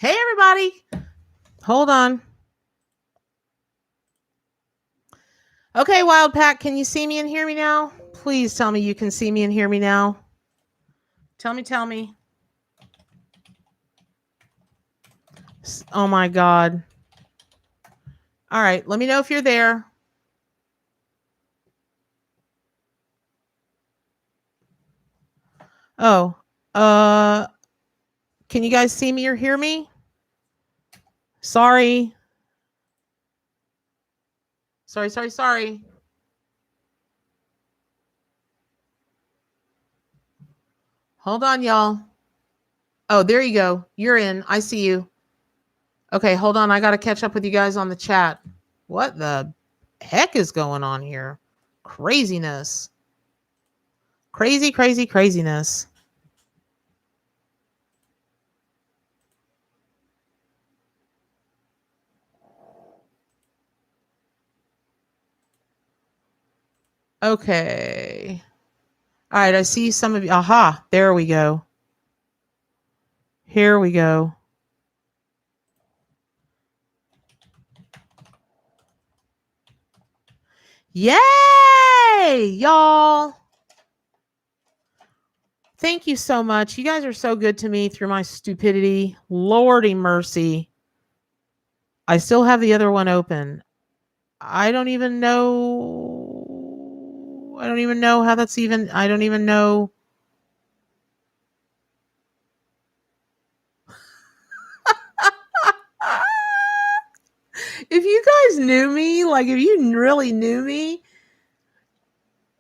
Hey, everybody. Hold on. Okay, Wild Pack, can you see me and hear me now? Please tell me you can see me and hear me now. Tell me. Oh, my God. All right, let me know if you're there. Oh, can you guys see me or hear me? Sorry. Hold on, y'all. Oh, there you go. You're in. I see you. Okay, hold on. I got to catch up with you guys on the chat. What the heck is going on here? Craziness. Craziness. Okay. All right, I see some of you. Aha, there we go. Here we go. Yay, y'all. Thank you so much. You guys are so good to me through my stupidity. Lordy mercy. I still have the other one open. I don't even know how that's even. I don't even know. If you guys knew me, like if you really knew me,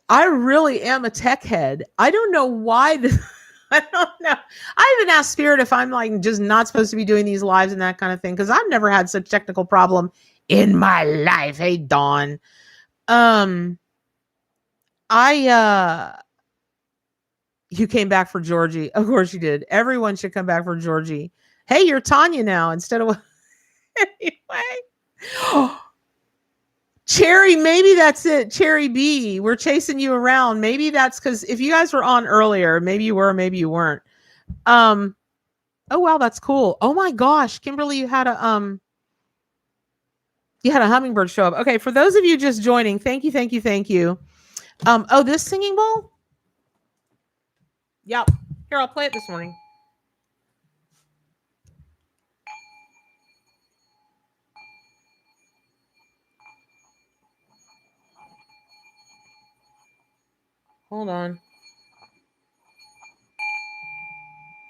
I really am a tech head. I don't know why. I don't know. I even asked Spirit if I'm like just not supposed to be doing these lives and that kind of thing because I've never had such technical problem in my life. Hey, Dawn. You came back for Georgie. Of course you did. Everyone should come back for Georgie. Hey, you're Tanya now instead of anyway. Cherry, maybe that's it. Cherry B, we're chasing you around. Maybe that's because if you guys were on earlier, maybe you were, maybe you weren't. Oh wow, that's cool. Oh my gosh, Kimberly, you had a hummingbird show up. Okay, for those of you just joining, thank you. Oh, this singing bowl? Yep. Here, I'll play it this morning. Hold on.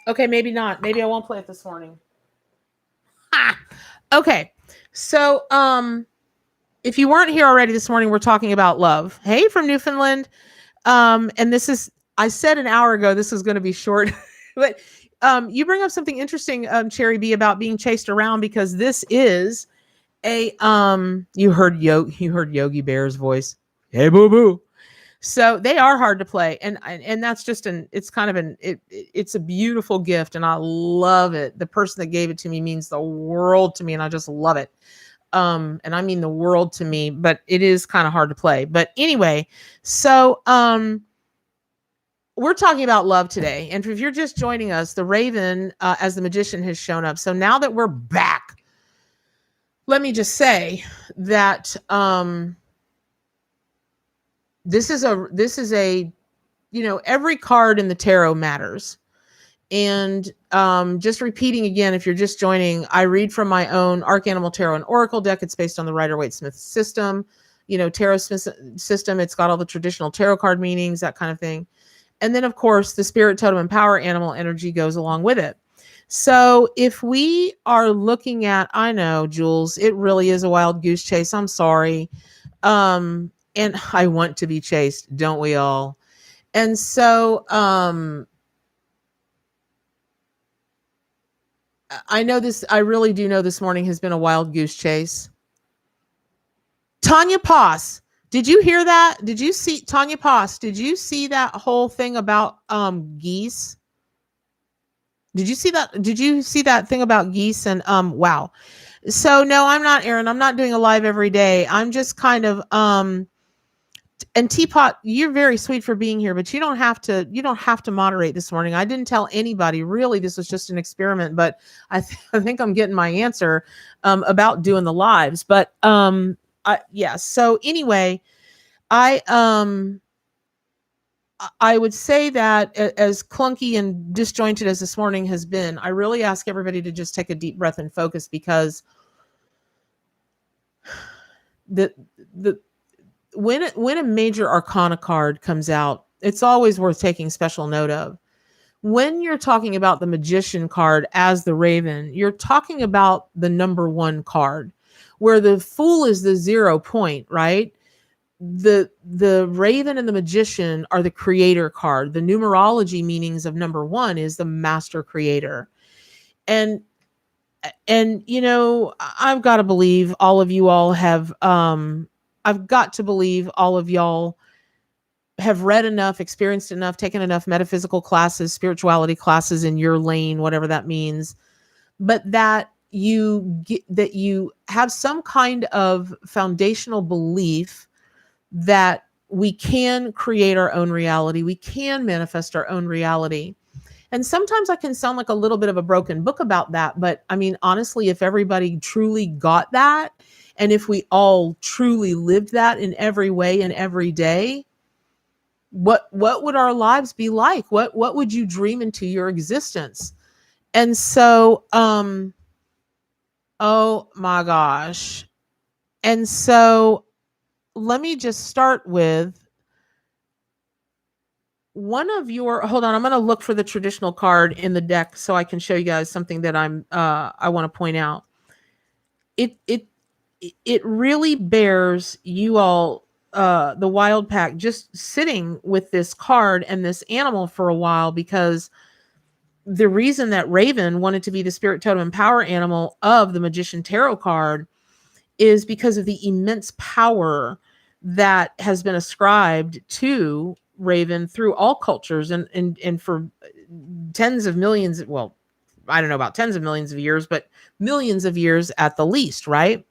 Okay, maybe not. Maybe I won't play it this morning. Ha! Okay. So, if you weren't here already this morning, we're talking about love. Hey, from Newfoundland. And this is, I said an hour ago, this is going to be short, but you bring up something interesting, Cherry B, about being chased around because this is a, you heard Yogi Bear's voice. Hey, boo boo. So they are hard to play. And that's just it's kind of it's a beautiful gift and I love it. The person that gave it to me means the world to me and I just love it. And I mean the world to me, but it is kind of hard to play. But anyway, so we're talking about love today. And if you're just joining us, the Raven as the magician has shown up. So now that we're back, let me just say that this is a every card in the tarot matters. And just repeating again, if you're just joining, I read from my own Arc Animal Tarot and Oracle deck. It's based on the Rider-Waite-Smith system, tarot system. It's got all the traditional tarot card meanings, that kind of thing. And then, of course, the spirit totem and power animal energy goes along with it. So if we are looking at, I know, Jules, it really is a wild goose chase. I'm sorry. And I want to be chased, don't we all? And so I really do know this morning has been a wild goose chase. Tanya Poss, did you hear that? Did you see Tanya Poss? Did you see that whole thing about geese? Did you see that? Did you see that thing about geese? And wow. So no, I'm not, Erin. I'm not doing a live every day. I'm just kind of And Teapot, you're very sweet for being here, but you don't have to moderate this morning. I didn't tell anybody. Really, this was just an experiment, but I think I'm getting my answer about doing the lives. But yeah. So anyway, I um I would say that as clunky and disjointed as this morning has been, I really ask everybody to just take a deep breath and focus, because the the when a major arcana card comes out, it's always worth taking special note of. When you're talking about the magician card as the raven, you're talking about the number one card, where the fool is the 0 point, right? The raven and the magician are the creator card. The numerology meanings of number one is the master creator. And I've got to believe all of you all have I've got to believe all of y'all have read enough, experienced enough, taken enough metaphysical classes, spirituality classes in your lane, whatever that means, but that you have some kind of foundational belief that we can create our own reality, we can manifest our own reality. And sometimes I can sound like a little bit of a broken book about that, but I mean, honestly, if everybody truly got that, and if we all truly lived that in every way and every day, what would our lives be like? What would you dream into your existence? And so oh my gosh. And so let me just start with one of your hold on, I'm going to look for the traditional card in the deck so I can show you guys something that I want to point out. It really bears you all, the wild pack, just sitting with this card and this animal for a while, because the reason that Raven wanted to be the spirit totem and power animal of the Magician Tarot card is because of the immense power that has been ascribed to Raven through all cultures, and for tens of millions, well, I don't know about tens of millions of years, but millions of years at the least, right?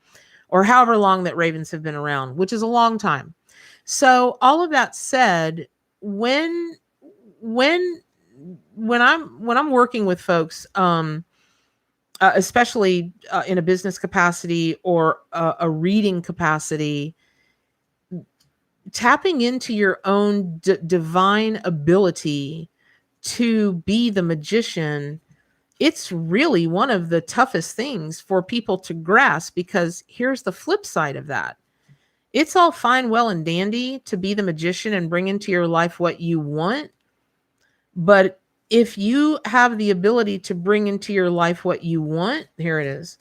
Or however long that ravens have been around, which is a long time. So all of that said, when when when I'm working with folks, especially in a business capacity or a reading capacity, tapping into your own divine ability to be the magician, it's really one of the toughest things for people to grasp, because here's the flip side of that. It's all fine, well, and dandy to be the magician and bring into your life what you want. But if you have the ability to bring into your life what you want, here it is.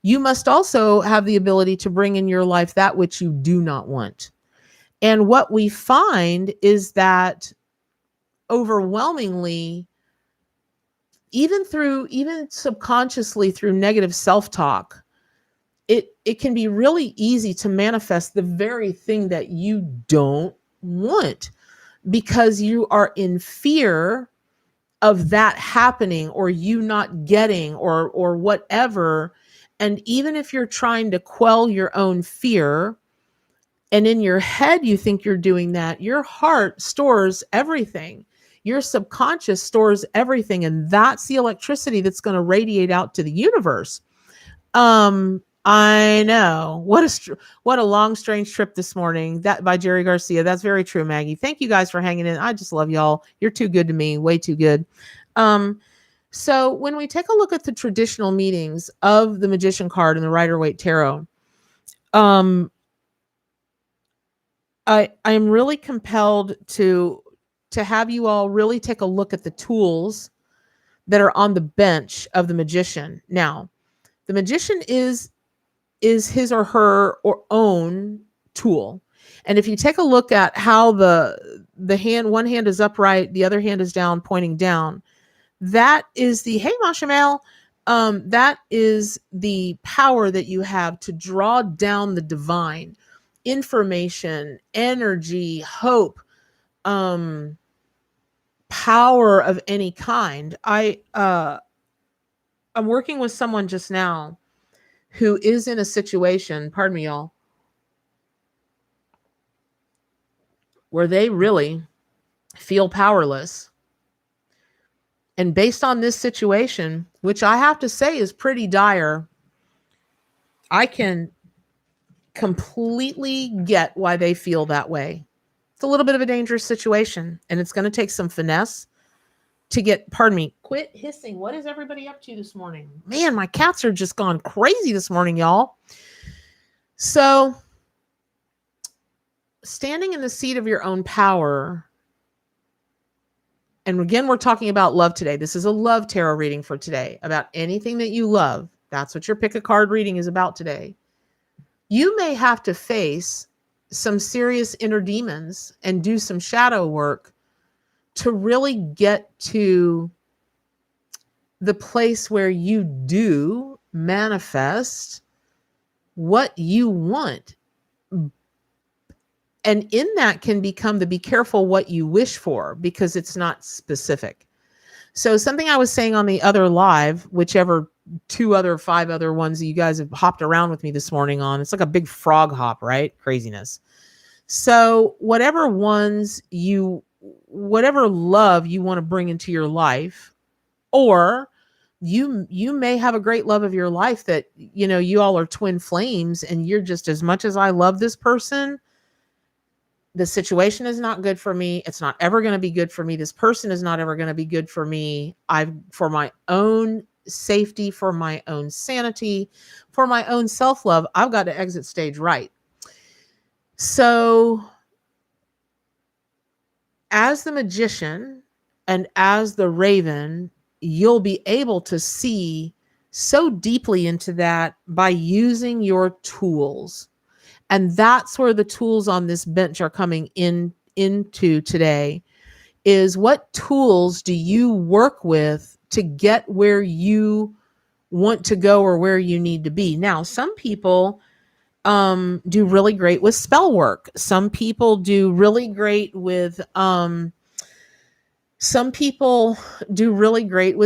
You must also have the ability to bring in your life that which you do not want. And what we find is that overwhelmingly, even subconsciously through negative self-talk, it can be really easy to manifest the very thing that you don't want, because you are in fear of that happening, or you not getting, or whatever. And even if you're trying to quell your own fear, and in your head you think you're doing that, your heart stores everything. Your subconscious stores everything, and that's the electricity that's going to radiate out to the universe. I know. What a long strange trip this morning. That by Jerry Garcia. That's very true, Maggie. Thank you guys for hanging in. I just love y'all. You're too good to me. Way too good. Um so when we take a look at the traditional meanings of the Magician card and the Rider-Waite Tarot, um I'm really compelled to have you all really take a look at the tools that are on the bench of the magician. Now, the magician is his or her or own tool. And if you take a look at how the hand, one hand is upright, the other hand is down, pointing down, that is the hey Masha Mel, that is the power that you have to draw down the divine information, energy, hope, um, power of any kind. I'm working with someone just now who is in a situation, pardon me, y'all, where they really feel powerless. And based on this situation, which I have to say is pretty dire, I can completely get why they feel that way. It's a little bit of a dangerous situation, and it's going to take some finesse to get, pardon me, quit hissing. What is everybody up to this morning? Man, my cats are just gone crazy this morning, y'all. So, standing in the seat of your own power, and again, we're talking about love today. This is a love tarot reading for today, about anything that you love. That's what your pick a card reading is about today. You may have to face some serious inner demons and do some shadow work to really get to the place where you do manifest what you want. And in that can become the be careful what you wish for, because it's not specific. So something I was saying on the other live, whichever 5 other ones that you guys have hopped around with me this morning on, it's like a big frog hop, right? Craziness. So whatever love you want to bring into your life, or you may have a great love of your life that, you all are twin flames, and you're just, as much as I love this person, the situation is not good for me. It's not ever going to be good for me. This person is not ever going to be good for me. For my own safety, for my own sanity, for my own self-love, I've got to exit stage right. So as the magician and as the raven, you'll be able to see so deeply into that by using your tools. And that's where the tools on this bench are coming into today, is what tools do you work with to get where you want to go or where you need to be? Now, some people do really great with spell work. Some people do really great with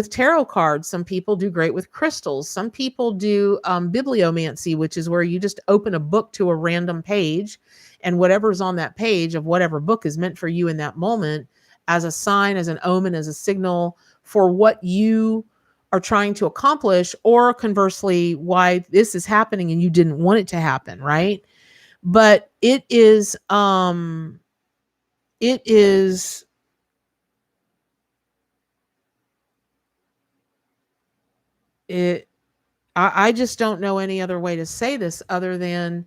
tarot cards. Some people do great with crystals. Some people do bibliomancy, which is where you just open a book to a random page, and whatever's on that page of whatever book is meant for you in that moment, as a sign, as an omen, as a signal for what you are trying to accomplish, or conversely, why this is happening and you didn't want it to happen, right? But I just don't know any other way to say this other than,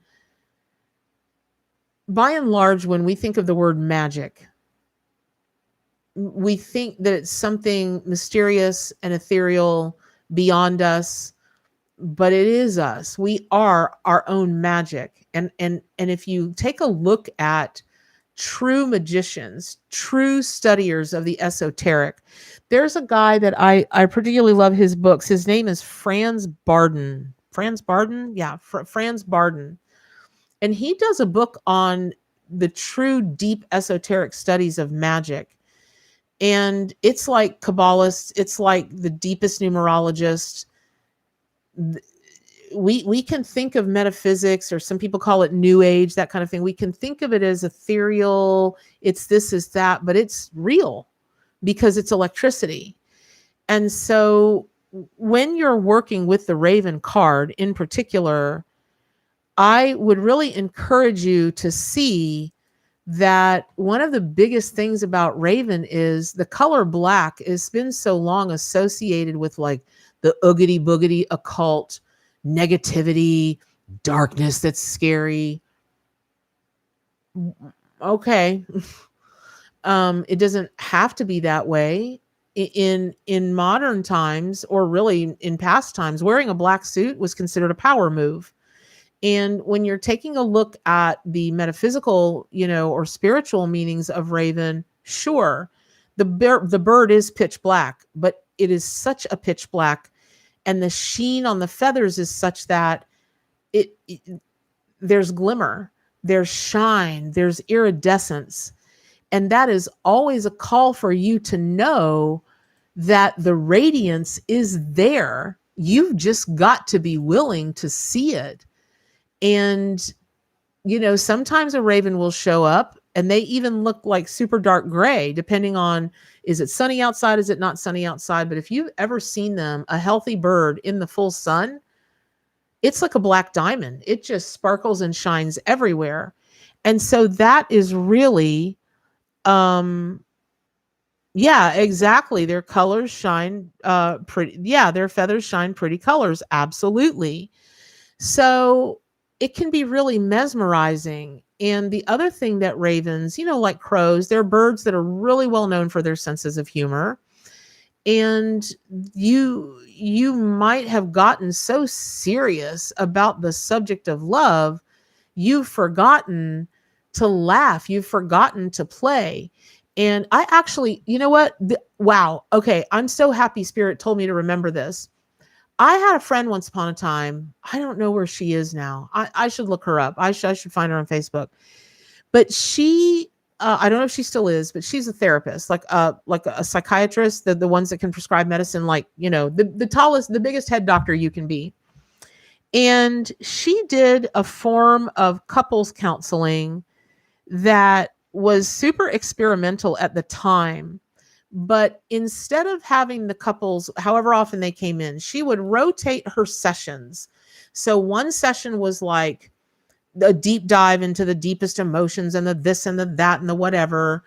by and large, when we think of the word magic, we think that it's something mysterious and ethereal beyond us, but it is us. We are our own magic. And if you take a look at true magicians, true studiers of the esoteric, there's a guy that I particularly love his books. His name is Franz Barden. Franz Barden? Yeah, Franz Barden. And he does a book on the true deep esoteric studies of magic. And it's like Kabbalists, it's like the deepest numerologists. We can think of metaphysics, or some people call it new age, that kind of thing. We can think of it as ethereal, it's this, is that, but it's real because it's electricity. And so when you're working with the Raven card in particular, I would really encourage you to see that one of the biggest things about Raven is the color black has been so long associated with like the oogity boogity occult, negativity, darkness that's scary. Okay. It doesn't have to be that way. In modern times, or really in past times, wearing a black suit was considered a power move. And when you're taking a look at the metaphysical, or spiritual meanings of Raven, sure, the bird is pitch black, but it is such a pitch black, and the sheen on the feathers is such that there's glimmer, there's shine, there's iridescence. And that is always a call for you to know that the radiance is there. You've just got to be willing to see it. And, sometimes a raven will show up And they even look like super dark gray, depending on, is it sunny outside? Is it not sunny outside? But if you've ever seen them, a healthy bird in the full sun, it's like a black diamond. It just sparkles and shines everywhere. And so that is really, um, yeah, exactly. Their colors shine pretty. Yeah, their feathers shine pretty colors. Absolutely. So it can be really mesmerizing. And the other thing that ravens, like crows, they're birds that are really well known for their senses of humor. And you might have gotten so serious about the subject of love, you've forgotten to laugh, you've forgotten to play. And I actually, you know what? Wow. Okay, I'm so happy Spirit told me to remember this. I had a friend once upon a time. I don't know where she is now. I should look her up. I should find her on Facebook. But she, I don't know if she still is, but she's a therapist, like a psychiatrist, the ones that can prescribe medicine, like, the tallest, the biggest head doctor you can be. And she did a form of couples counseling that was super experimental at the time. But instead of having the couples, however often they came in, she would rotate her sessions. So one session was like a deep dive into the deepest emotions and the this and the that and the whatever.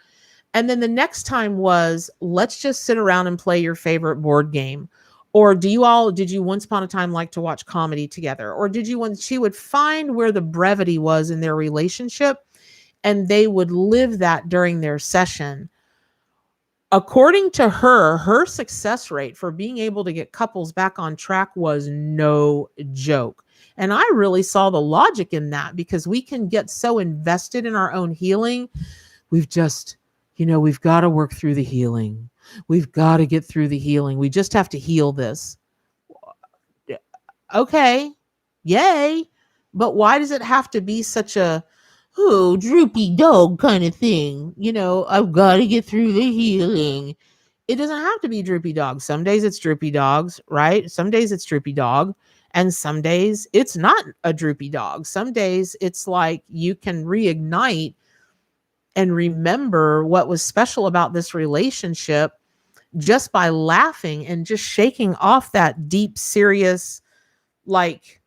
And then the next time was, let's just sit around and play your favorite board game. Or did you once upon a time like to watch comedy together? Or she would find where the brevity was in their relationship, and they would live that during their session. According to her, her success rate for being able to get couples back on track was no joke. And I really saw the logic in that, because we can get so invested in our own healing. We've just, we've got to work through the healing. We've got to get through the healing. We just have to heal this. Okay. Yay. But why does it have to be such a, droopy dog kind of thing? I've got to get through the healing. It doesn't have to be droopy dog. Some days it's droopy dogs, right? Some days it's droopy dog. And some days it's not a droopy dog. Some days it's like you can reignite and remember what was special about this relationship just by laughing and just shaking off that deep, serious, like,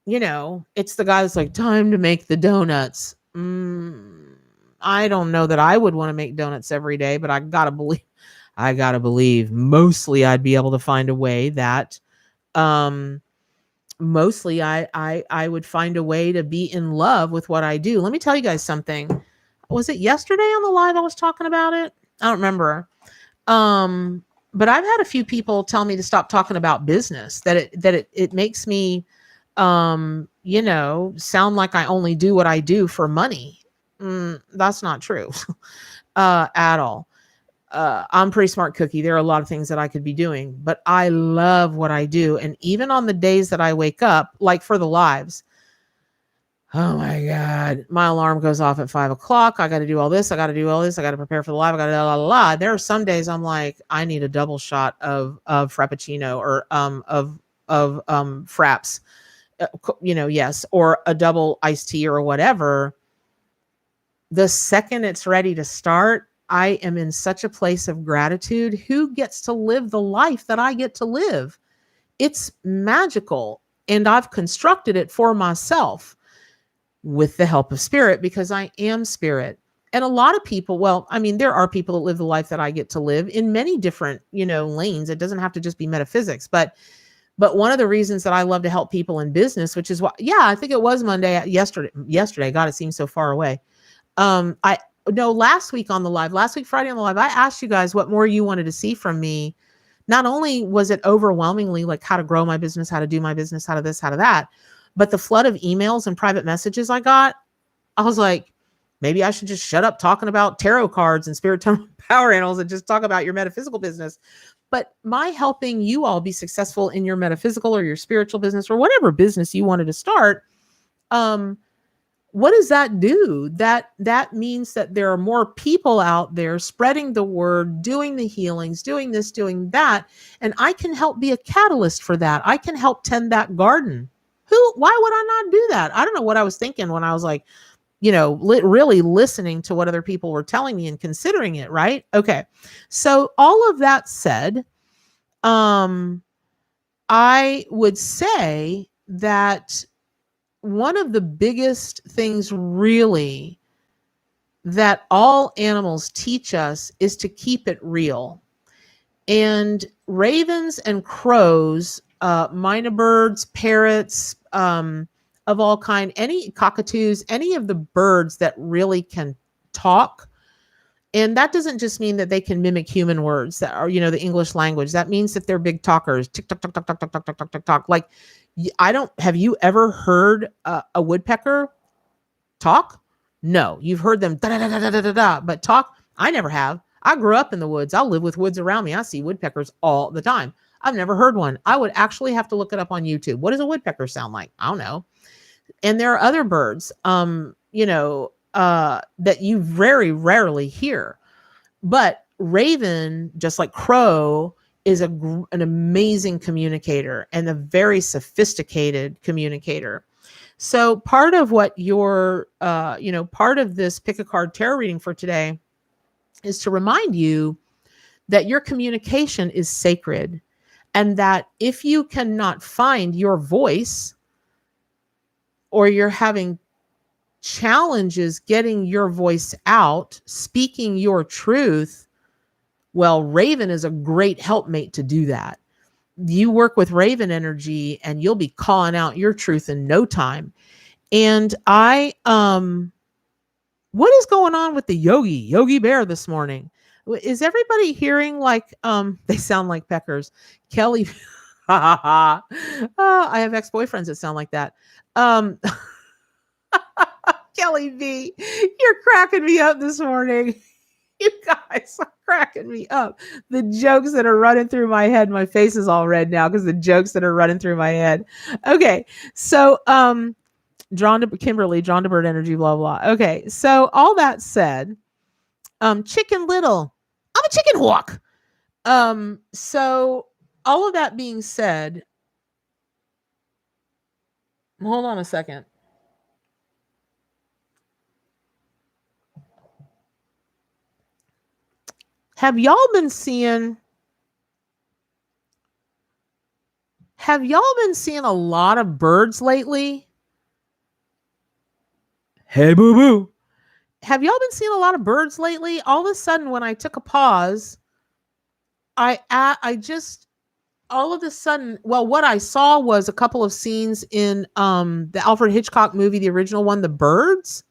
it's the guy that's like, time to make the donuts. I don't know that I would want to make donuts every day, but I gotta believe mostly I'd be able to find a way that, mostly I would find a way to be in love with what I do. Let me tell you guys something. Was it yesterday on the live I was talking about it? I don't remember. But I've had a few people tell me to stop talking about business, that it makes me, sound like I only do what I do for money. That's not true, at all. I'm a pretty smart cookie. There are a lot of things that I could be doing, but I love what I do. And even on the days that I wake up, like for the lives, oh my God, my alarm goes off at 5 o'clock. I got to do all this. I got to do all this. I got to prepare for the live. I got to la la la. There are some days I'm like, I need a double shot of Frappuccino, or fraps, yes, or a double iced tea or whatever. The second it's ready to start, I am in such a place of gratitude. Who gets to live the life that I get to live? It's magical. And I've constructed it for myself with the help of Spirit, because I am Spirit. And a lot of people, well, I mean, there are people that live the life that I get to live in many different, lanes. It doesn't have to just be metaphysics, but one of the reasons that I love to help people in business, which is why, I think it was yesterday. God, it seems so far away. Last week Friday on the live, I asked you guys what more you wanted to see from me. Not only was it overwhelmingly like how to grow my business, how to do my business, how to this, how to that, but the flood of emails and private messages I got, I was like, maybe I should just shut up talking about tarot cards and spirit power animals and just talk about your metaphysical business. But my helping you all be successful in your metaphysical or your spiritual business or whatever business you wanted to start, what does that do? That means that there are more people out there spreading the word, doing the healings, doing this, doing that. And I can help be a catalyst for that. I can help tend that garden. Why would I not do that? I don't know what I was thinking when I was like, really listening to what other people were telling me and considering it, right? Okay. So all of that said, I would say that one of the biggest things really that all animals teach us is to keep it real. And ravens and crows, mynah birds, parrots, of all kind, any cockatoos, any of the birds that really can talk. And that doesn't just mean that they can mimic human words that are, the English language. That means that they're big talkers. Tick tock tock tock tock tock tock tock tock tock tock. Like, I don't. Have you ever heard a woodpecker talk? No, you've heard them da da da da da da da. But talk, I never have. I grew up in the woods. I live with woods around me. I see woodpeckers all the time. I've never heard one. I would actually have to look it up on YouTube. What does a woodpecker sound like? I don't know. And there are other birds, that you very rarely hear. But raven, just like crow, is an amazing communicator and a very sophisticated communicator. So part of what part of this pick a card tarot reading for today is to remind you that your communication is sacred, and that if you cannot find your voice, or you're having challenges getting your voice out, speaking your truth, well, Raven is a great helpmate to do that. You work with Raven energy and you'll be calling out your truth in no time. And what is going on with the Yogi Bear this morning? Is everybody hearing like, they sound like peckers? Kelly, I have ex-boyfriends that sound like that. Kelly V, you're cracking me up this morning. You guys are cracking me up. The jokes that are running through my head, my face is all red now because the jokes that are running through my head. Okay, so drawn to Kimberly, drawn to bird energy, blah blah. Okay, so all that said, Chicken Little, I'm a chicken hawk. So all of that being said, hold on a second. Have y'all been seeing a lot of birds lately? Hey, boo boo. Have y'all been seeing a lot of birds lately? All of a sudden, when I took a pause, I just all of a sudden, well, what I saw was a couple of scenes in the Alfred Hitchcock movie, the original one, The Birds.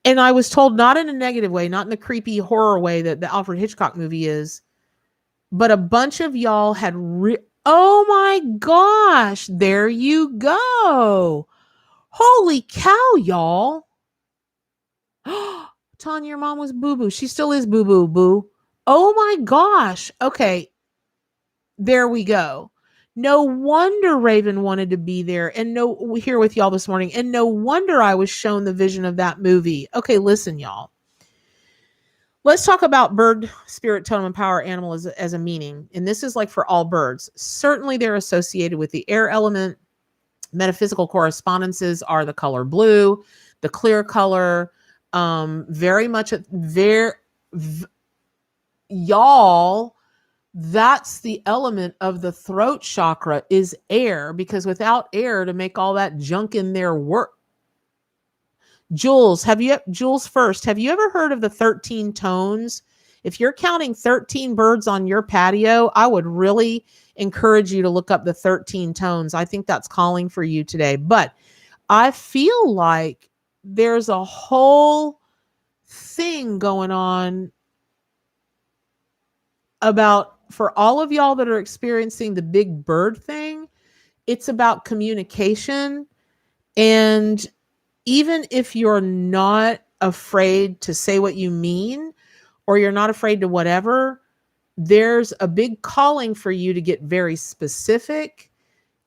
And I was told, not in a negative way, not in the creepy horror way that the Alfred Hitchcock movie is, but a bunch of y'all had oh my gosh, there you go. Holy cow, y'all. Tanya, your mom was boo-boo. She still is boo-boo, boo. Oh my gosh. Okay. There we go. No wonder Raven wanted to be there and here with y'all this morning. And no wonder I was shown the vision of that movie. Okay, listen, y'all. Let's talk about bird, spirit, totem, and power animal as a meaning. And this is like for all birds. Certainly they're associated with the air element. Metaphysical correspondences are the color blue, the clear color, very much y'all, that's the element of the throat chakra is air, because without air to make all that junk in there work. Jules first, have you ever heard of the 13 tones? If you're counting 13 birds on your patio, I would really encourage you to look up the 13 tones. I think that's calling for you today. But I feel like there's a whole thing going on about, for all of y'all that are experiencing the big bird thing, it's about communication. And even if you're not afraid to say what you mean, or you're not afraid to whatever, there's a big calling for you to get very specific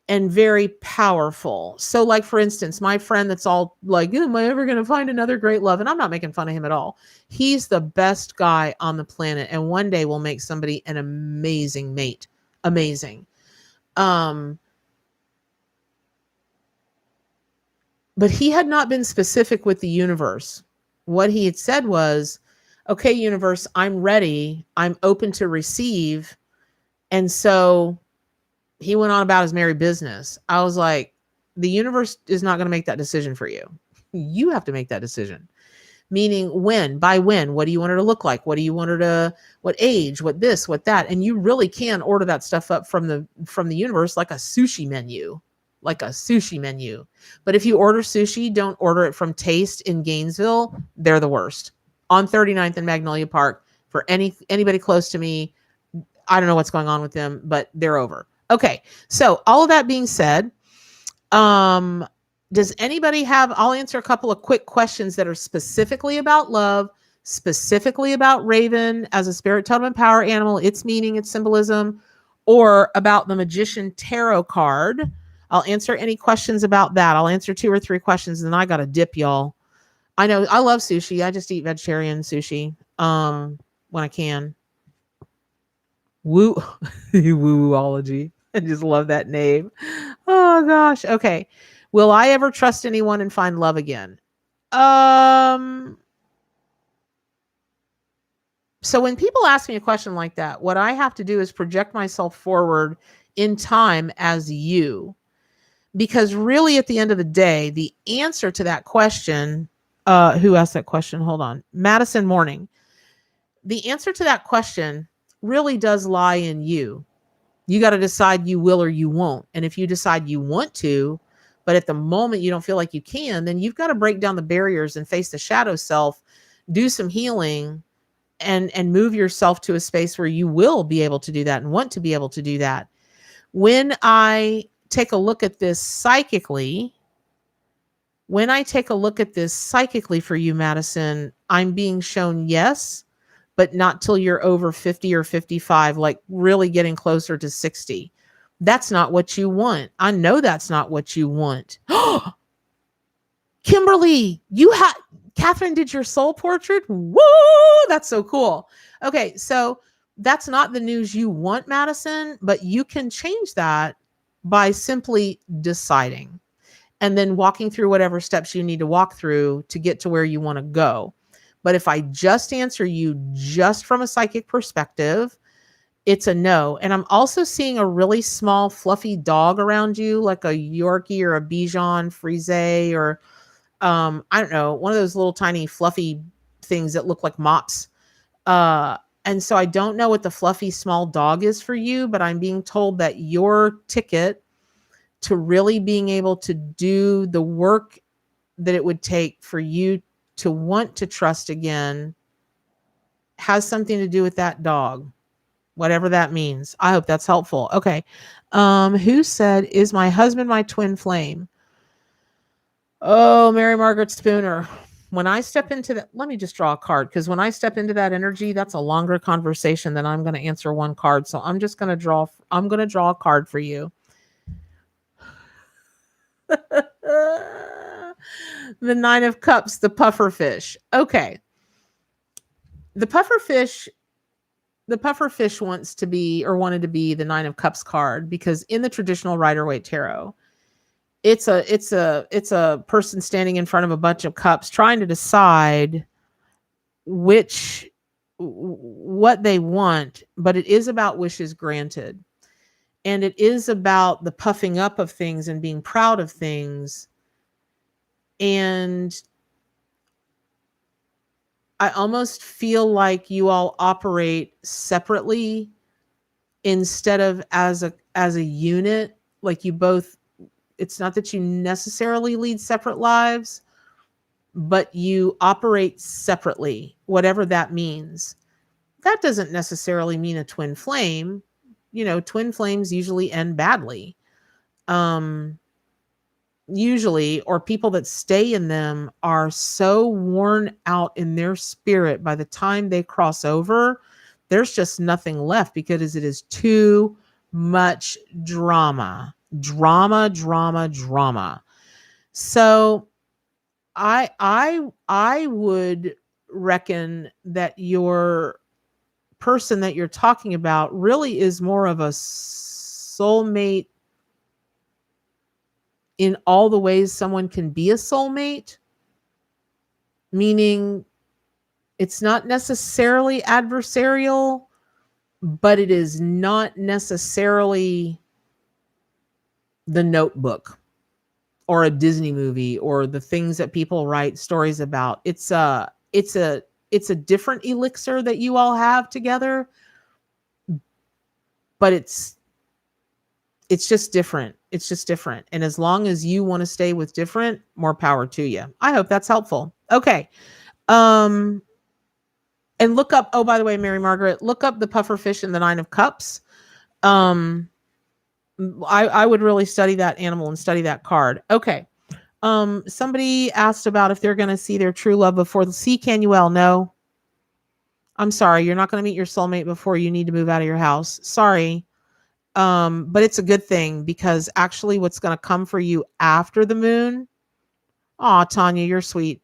and very powerful. So like, for instance, my friend that's all like, am I ever going to find another great love? And I'm not making fun of him at all. He's the best guy on the planet. And one day will make somebody an amazing mate. Amazing. But he had not been specific with the universe. What he had said was, okay, universe, I'm ready. I'm open to receive. And so he went on about his merry business. I was like, the universe is not going to make that decision for you. You have to make that decision. Meaning when, by when, what do you want her to look like? What do you want her to, what age, what this, what that? And you really can order that stuff up from the universe like a sushi menu, like a sushi menu. But if you order sushi, don't order it from Taste in Gainesville. They're the worst. On 39th and Magnolia Park, for anybody close to me, I don't know what's going on with them, but they're over. Okay. So all of that being said, does anybody have, I'll answer a couple of quick questions that are specifically about love, specifically about Raven as a spirit totem and power animal, its meaning, its symbolism, or about the Magician Tarot card. I'll answer any questions about that. I'll answer 2 or 3 questions and then I got to dip, y'all. I know I love sushi. I just eat vegetarian sushi when I can. Woo wooology. I just love that name. Oh gosh. Okay. Will I ever trust anyone and find love again? So when people ask me a question like that, what I have to do is project myself forward in time as you. Because really at the end of the day, the answer to that question, who asked that question? Hold on. Madison Morning. The answer to that question really does lie in you. You got to decide you will or you won't. And if you decide you want to, but at the moment you don't feel like you can, then you've got to break down the barriers and face the shadow self, do some healing and move yourself to a space where you will be able to do that and want to be able to do that. When I take a look at this psychically, for you, Madison, I'm being shown yes, but not till you're over 50 or 55, like really getting closer to 60. That's not what you want. I know that's not what you want. Kimberly, Catherine did your soul portrait. Woo! That's so cool. Okay, so that's not the news you want, Madison, but you can change that by simply deciding and then walking through whatever steps you need to walk through to get to where you want to go. But if I just answer you just from a psychic perspective, it's a no. And I'm also seeing a really small, fluffy dog around you, like a Yorkie or a Bichon Frise or I don't know, one of those little tiny fluffy things that look like mops. And so I don't know what the fluffy small dog is for you, but I'm being told that your ticket to really being able to do the work that it would take for you to want to trust again has something to do with that dog, whatever that means. I hope that's helpful. Okay. Who said, is my husband my twin flame? Oh, Mary Margaret Spooner. When I step into that, let me just draw a card because when I step into that energy, that's a longer conversation than I'm going to answer one card. So I'm just going to draw a card for you. The 9 of Cups, the puffer fish. Okay. The puffer fish wanted to be the 9 of Cups card because in the traditional Rider-Waite tarot, it's a person standing in front of a bunch of cups trying to decide what they want, but it is about wishes granted. And it is about the puffing up of things and being proud of things. And I almost feel like you all operate separately instead of as a unit. Like you both, it's not that you necessarily lead separate lives, but you operate separately, whatever that means. That doesn't necessarily mean a twin flame. You know, twin flames usually end badly. Usually, or people that stay in them are so worn out in their spirit by the time they cross over, there's just nothing left because it is too much drama. So I would reckon that your person that you're talking about really is more of a soulmate in all the ways someone can be a soulmate, meaning it's not necessarily adversarial, but it is not necessarily the Notebook or a Disney movie or the things that people write stories about. It's a different elixir that you all have together, but it's just different. It's just different. And as long as you want to stay with different, more power to you. I hope that's helpful. Okay. Um and look up, oh, by the way, Mary Margaret, look up the puffer fish and the 9 of Cups. Um I would really study that animal and study that card. Okay. Somebody asked about if they're going to see their true love before the sea. Canuel, no. I'm sorry, you're not going to meet your soulmate before you need to move out of your house. Sorry. But it's a good thing because actually what's going to come for you after the moon. Aw, Tanya, you're sweet.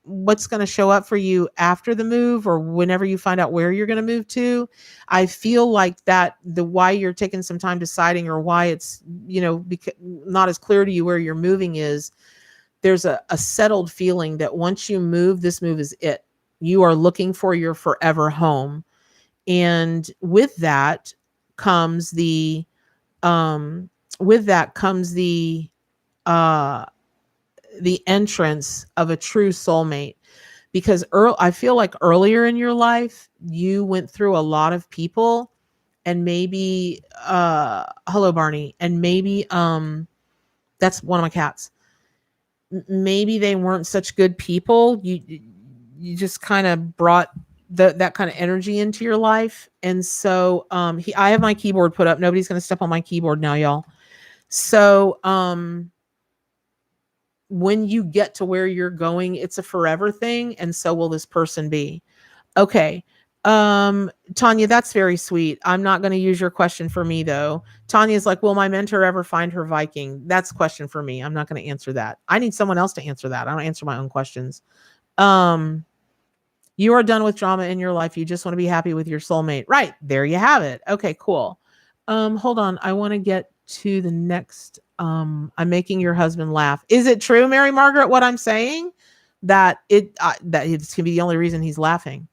What's going to show up for you after the move or whenever you find out where you're going to move to, I feel like that the why you're taking some time deciding or why it's, not as clear to you where you're moving is there's a settled feeling that once you move, this move is it. You are looking for your forever home. And with that comes um the uh the entrance of a true soulmate because I feel like earlier in your life you went through a lot of people and maybe hello Barney, and maybe that's one of my cats. Maybe they weren't such good people. You just kind of brought that kind of energy into your life. And so I have my keyboard put up. Nobody's going to step on my keyboard now, y'all. So when you get to where you're going, it's a forever thing, and so will this person be. Okay. Tanya, that's very sweet. I'm not going to use your question for me though. Tanya's like, will my mentor ever find her Viking? That's a question for me. I'm not going to answer that. I need someone else to answer that. I don't answer my own questions. You are done with drama in your life. You just want to be happy with your soulmate. Right. There you have it. Okay, cool. Hold on. I want to get to the next. I'm making your husband laugh. Is it true, Mary Margaret, what I'm saying? That it's can be the only reason he's laughing.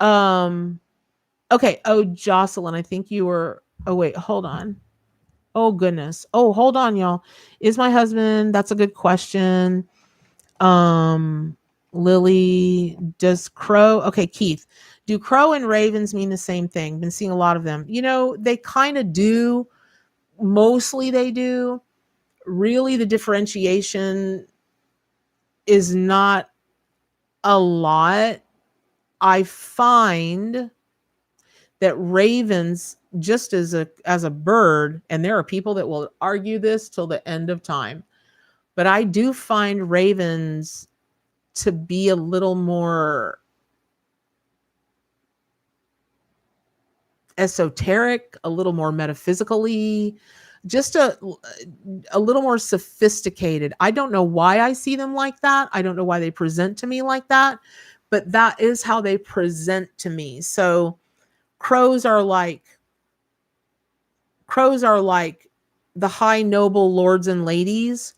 Okay. Oh, Jocelyn, I think you were, oh wait, hold on. Oh goodness. Oh, hold on, y'all. Is my husband, that's a good question. Lily, does crow, okay, Keith, do crow and ravens mean the same thing? Been seeing a lot of them. They kind of do. Mostly they do. Really, the differentiation is not a lot. I find that ravens, just as a bird, and there are people that will argue this till the end of time, but I do find ravens to be a little more esoteric, a little more metaphysically, just a little more sophisticated. I don't know why I see them like that. I don't know why they present to me like that, but that is how they present to me. So crows are like the high noble lords and ladies,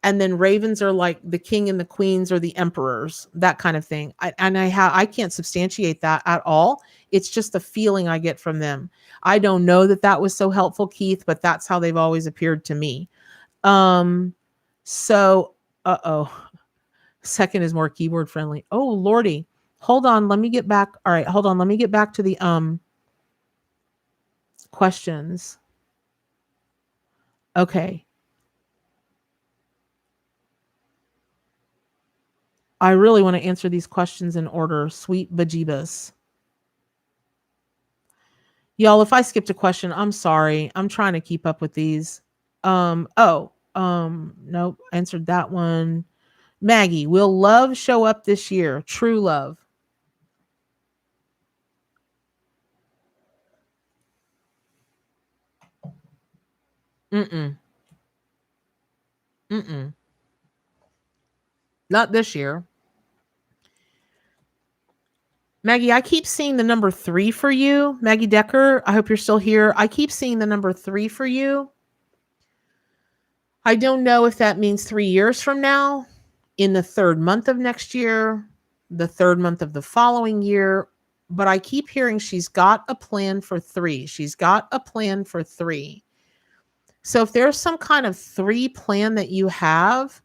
and then ravens are like the king and the queens or the emperors, that kind of thing. I can't substantiate that at all. It's just the feeling I get from them. I don't know that was so helpful, Keith, but that's how they've always appeared to me. So second is more keyboard friendly. Oh Lordy, hold on, let me get back. All right, hold on, let me get back to the questions. Okay. I really want to answer these questions in order. Sweet bejeebus. Y'all, if I skipped a question, I'm sorry. I'm trying to keep up with these. Nope, answered that one. Maggie, will love show up this year? True love. Mm-mm. Mm-mm. Not this year. Maggie, I keep seeing the number 3 for you. Maggie Decker, I hope you're still here. I keep seeing the number 3 for you. I don't know if that means 3 years from now, in the third month of next year, the third month of the following year, but I keep hearing she's got a plan for three. She's got a plan for three. So if there's some kind of three plan that you have,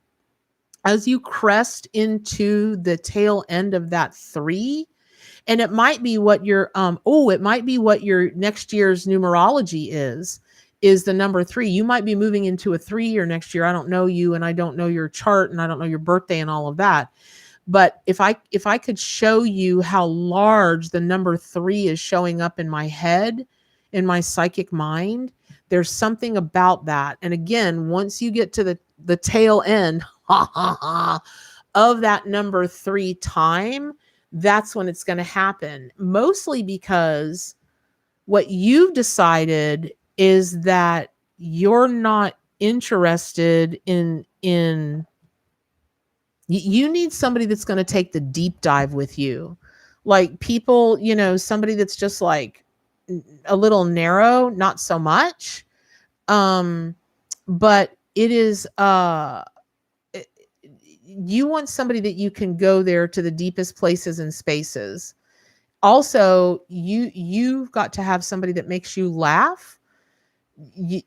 as you crest into the tail end of that three, and it might be what your it might be what your next year's numerology is the number three. You might be moving into a 3 year next year. I don't know you, and I don't know your chart, and I don't know your birthday and all of that. But if I could show you how large the number three is showing up in my head, in my psychic mind, there's something about that. And again, once you get to the tail end of that number three time, that's when it's going to happen. Mostly because what you've decided is that you're not interested in you need somebody that's going to take the deep dive with you. Like people, somebody that's just like a little narrow, not so much. But it is you want somebody that you can go there to the deepest places and spaces. Also, you've got to have somebody that makes you laugh. You,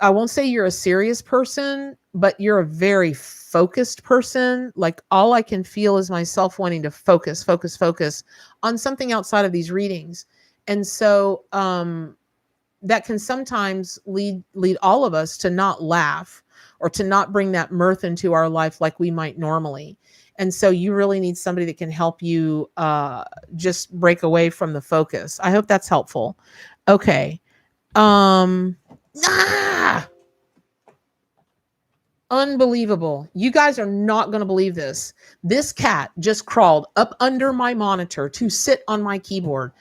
I won't say you're a serious person, but you're a very focused person. Like all I can feel is myself wanting to focus on something outside of these readings. And so that can sometimes lead all of us to not laugh or to not bring that mirth into our life like we might normally. And so you really need somebody that can help you just break away from the focus. I hope that's helpful. Okay. Ah, unbelievable. You guys are not going to believe this. This cat just crawled up under my monitor to sit on my keyboard.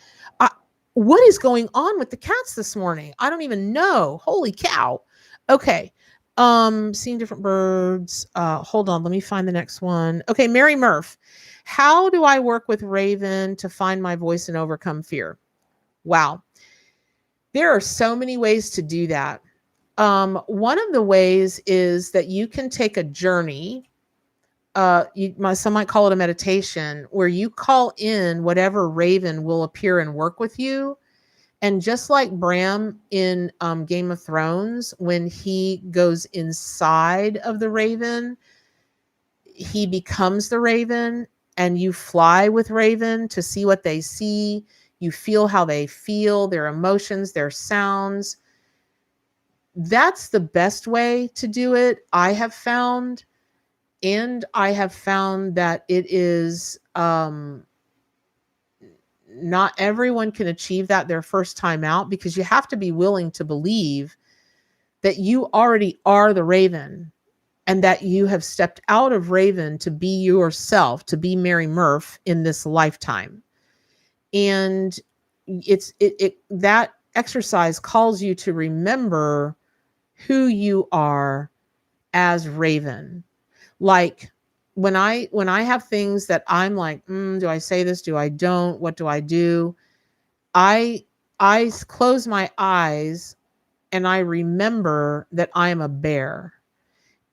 What is going on with the cats this morning? I don't even know. Holy cow. Okay. Seeing different birds. Hold on. Let me find the next one. Okay. Mary Murph. How do I work with Raven to find my voice and overcome fear? Wow. There are so many ways to do that. One of the ways is that you can take a journey. Some might call it a meditation, where you call in whatever Raven will appear and work with you. And just like Bram in Game of Thrones, when he goes inside of the Raven, he becomes the Raven, and you fly with Raven to see what they see. You feel how they feel, their emotions, their sounds. That's the best way to do it, I have found. And I have found that it is not everyone can achieve that their first time out, because you have to be willing to believe that you already are the Raven, and that you have stepped out of Raven to be yourself, to be Mary Murph in this lifetime. And that exercise calls you to remember who you are as Raven. Like when I have things that I'm like, do I say this? Do I don't? What do I do? I close my eyes and I remember that I'm a bear.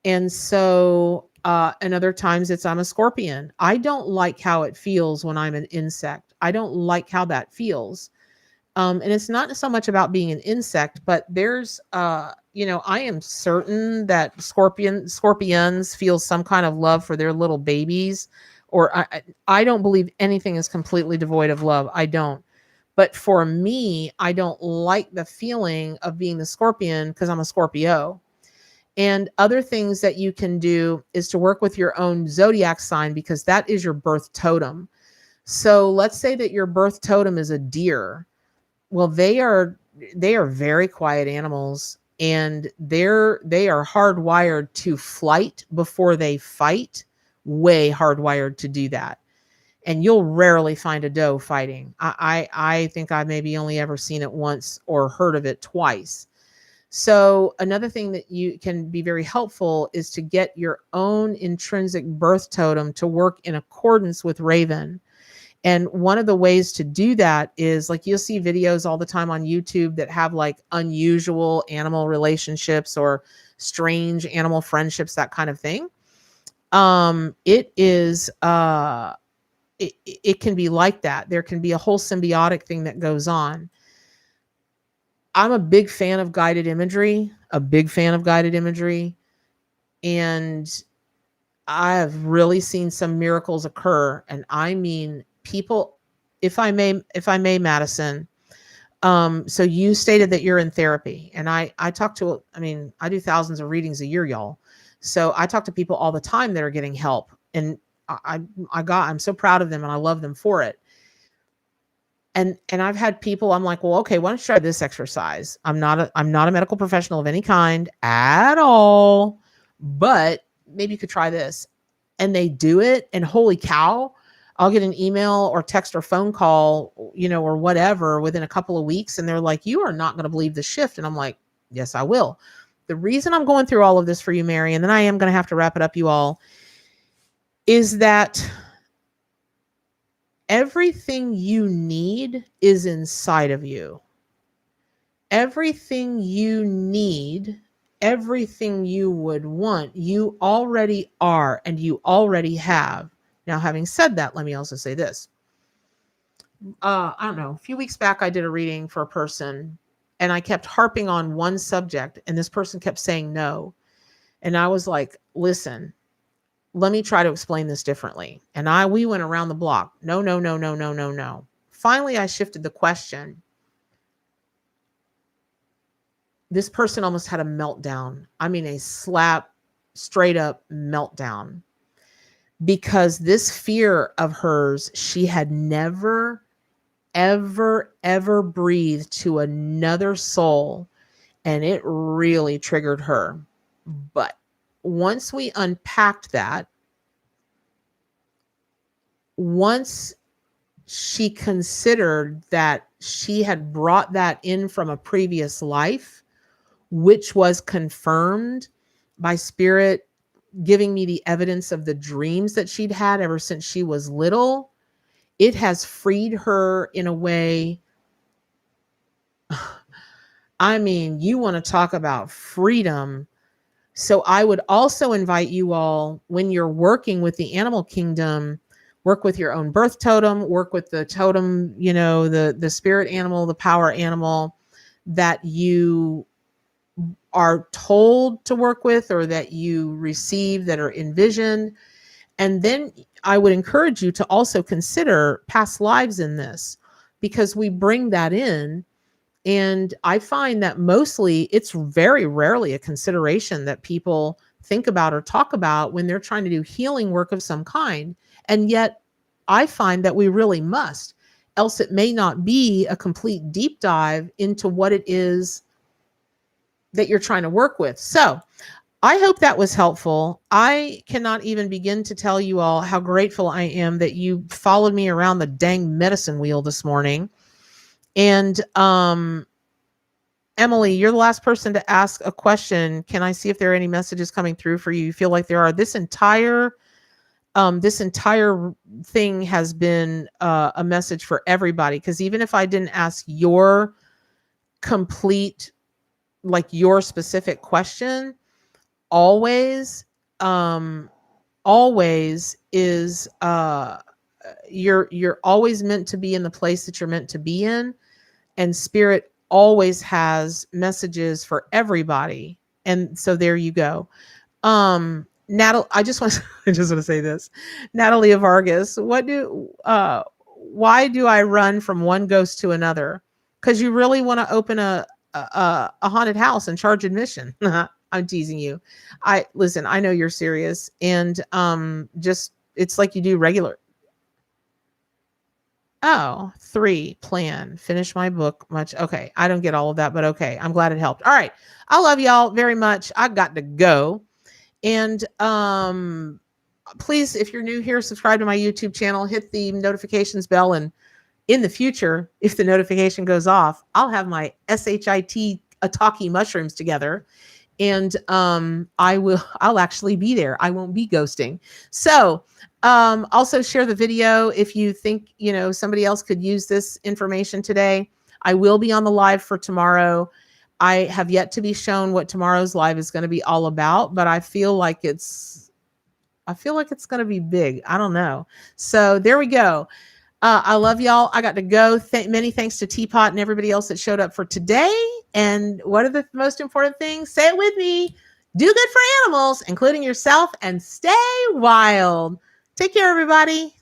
And so, and other times it's I'm a scorpion. I don't like how it feels when I'm an insect. I don't like how that feels. And it's not so much about being an insect, but there's, I am certain that scorpions feel some kind of love for their little babies, or I don't believe anything is completely devoid of love. I don't. But for me, I don't like the feeling of being the scorpion because I'm a Scorpio. And other things that you can do is to work with your own zodiac sign, because that is your birth totem. So let's say that your birth totem is a deer. Well, they are very quiet animals, and they are hardwired to flight before they fight, way hardwired to do that. And you'll rarely find a doe fighting. I think I've maybe only ever seen it once or heard of it twice. So another thing that you can be very helpful is to get your own intrinsic birth totem to work in accordance with Raven. And one of the ways to do that is like you'll see videos all the time on YouTube that have like unusual animal relationships or strange animal friendships, that kind of thing. It is it can be like that. There can be a whole symbiotic thing that goes on. I'm a big fan of guided imagery, a big fan of guided imagery, and I have really seen some miracles occur. And I mean, people, if I may, Madison, so you stated that you're in therapy, and I talk to, I mean, I do thousands of readings a year, y'all. So I talk to people all the time that are getting help, and I'm so proud of them and I love them for it. And I've had people, I'm like, well, okay, why don't you try this exercise? I'm not a medical professional of any kind at all, but maybe you could try this. And they do it, and holy cow, I'll get an email or text or phone call, or whatever within a couple of weeks. And they're like, you are not going to believe the shift. And I'm like, yes, I will. The reason I'm going through all of this for you, Mary, and then I am going to have to wrap it up, you all, is that everything you need is inside of you. Everything you need, everything you would want, you already are and you already have. Now, having said that, let me also say this. I don't know, a few weeks back, I did a reading for a person and I kept harping on one subject and this person kept saying no. And I was like, listen, let me try to explain this differently. And we went around the block. No, no, no, no, no, no, no. Finally, I shifted the question. This person almost had a meltdown. I mean, a straight up meltdown. Because this fear of hers, she had never, ever, ever breathed to another soul. And it really triggered her. But once we unpacked that, once she considered that she had brought that in from a previous life, which was confirmed by spirit giving me the evidence of the dreams that she'd had ever since she was little, it has freed her in a way. I mean, you want to talk about freedom. So I would also invite you all, when you're working with the animal kingdom, work with your own birth totem, work with the totem, the spirit animal, the power animal that you are told to work with or that you receive that are envisioned. And then I would encourage you to also consider past lives in this, because we bring that in. And I find that mostly it's very rarely a consideration that people think about or talk about when they're trying to do healing work of some kind. And yet I find that we really must, else it may not be a complete deep dive into what it is that you're trying to work with. So I hope that was helpful. I cannot even begin to tell you all how grateful I am that you followed me around the dang medicine wheel this morning. And Emily, you're the last person to ask a question. Can I see if there are any messages coming through for you? You feel like there are? This entire thing has been a message for everybody, because even if I didn't ask your complete, like your specific question, always is you're always meant to be in the place that you're meant to be in, and spirit always has messages for everybody. And so there you go. Natalie, I just want to say this. Natalie Vargas, why do I run from one ghost to another? Because you really want to open a haunted house and charge admission. I'm teasing you. I know you're serious, and just it's like you do regular. Oh, 3, plan, finish my book much. Okay. I don't get all of that, but okay. I'm glad it helped. All right. I love y'all very much. I got to go. And please, if you're new here, subscribe to my YouTube channel, hit the notifications bell. And in the future, if the notification goes off, I'll have my SHIT Ataki mushrooms together. And I'll actually be there. I won't be ghosting. So also share the video if you think, somebody else could use this information today. I will be on the live for tomorrow. I have yet to be shown what tomorrow's live is going to be all about, but I feel like it's going to be big. I don't know. So there we go. I love y'all. I got to go. Many thanks to Teapot and everybody else that showed up for today. And what are the most important things? Say it with me. Do good for animals, including yourself, and stay wild. Take care, everybody.